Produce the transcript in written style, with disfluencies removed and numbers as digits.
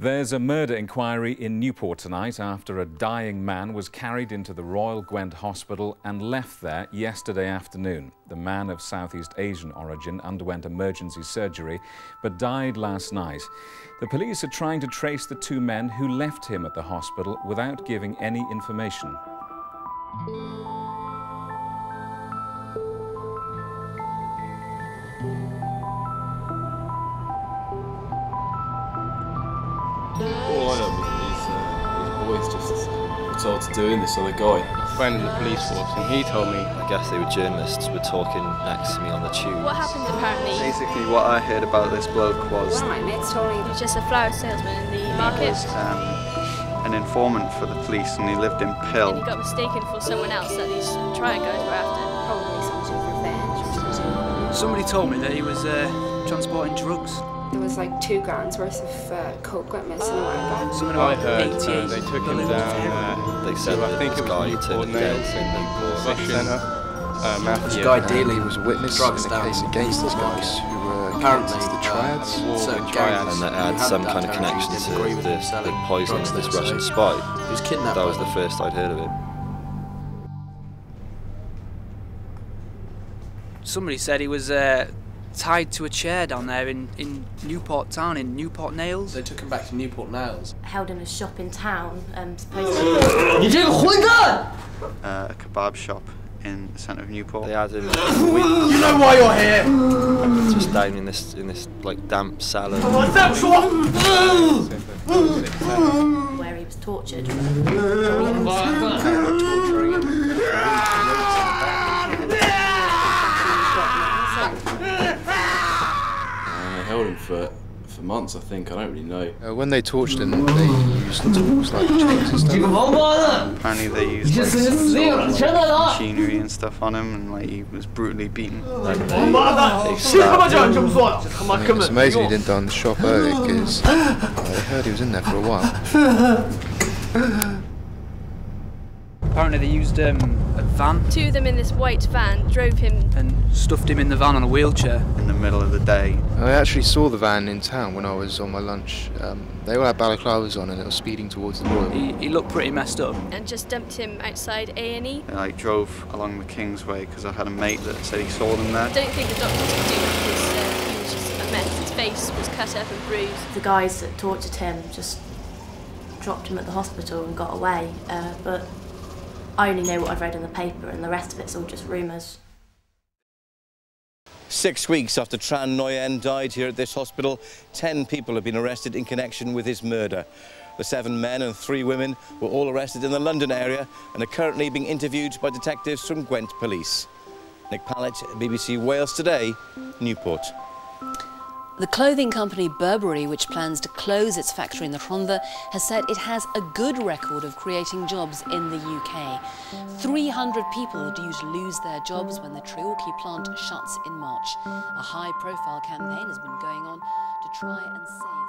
There's a murder inquiry in Newport tonight after a dying man was carried into the Royal Gwent Hospital and left there yesterday afternoon. The man of Southeast Asian origin underwent emergency surgery but died last night. The police are trying to trace the two men who left him at the hospital without giving any information. All I know is his boys just were told to do in this other guy. A friend in the police force, and he told me. I guess they were journalists, were talking next to me on the tube. What happened apparently? Basically what I heard about this bloke was... Well, my mates told me he was just a flower salesman in the market. He was an informant for the police and he lived in Pill. And he got mistaken for someone else that these triad guys were after. Probably some sort of revenge. Somebody told me that he was transporting drugs. There was like 2 grand's worth of coke went missing a while back. I heard they took him down. They said I think it was Newport Nails in the Russian mafia. This guy Daly was a witness in a case against these guys who were connected to the triads. And that had some kind of connection to the poisoning of this Russian spy. He was kidnapped. That was the first I'd heard of it. Somebody said he was tied to a chair down there in Newport town, in Newport Nails. They took him back to Newport Nails. Held in a shop in town, supposedly. A kebab shop in the centre of Newport. They had him. You know why you're here! Just down in this like damp cellar. Where he was tortured. They held him for months, I think. I don't really know. When they tortured him, they used tools like chains and stuff. Apparently they used like some sort of machinery and stuff on him and like he was brutally beaten. It's amazing he didn't die in the shop early because I heard he was in there for a while. Apparently they used a van. 2 of them in this white van drove him. And stuffed him in the van on a wheelchair. In the middle of the day. I actually saw the van in town when I was on my lunch. They all had balaclavas on and it was speeding towards the Royal. He looked pretty messed up. And just dumped him outside A&E. I drove along the Kingsway because I had a mate that said he saw them there. I don't think the doctors could do that because he was just a mess. His face was cut up and bruised. The guys that tortured him just dropped him at the hospital and got away. But I only know what I've read in the paper and the rest of it's all just rumours. 6 weeks after Tran Nguyen died here at this hospital, 10 people have been arrested in connection with his murder. The 7 men and 3 women were all arrested in the London area and are currently being interviewed by detectives from Gwent Police. Nick Pallett, BBC Wales Today, Newport. The clothing company Burberry, which plans to close its factory in the Rhondda, has said it has a good record of creating jobs in the UK. 300 people are due to lose their jobs when the Treorchy plant shuts in March. A high-profile campaign has been going on to try and save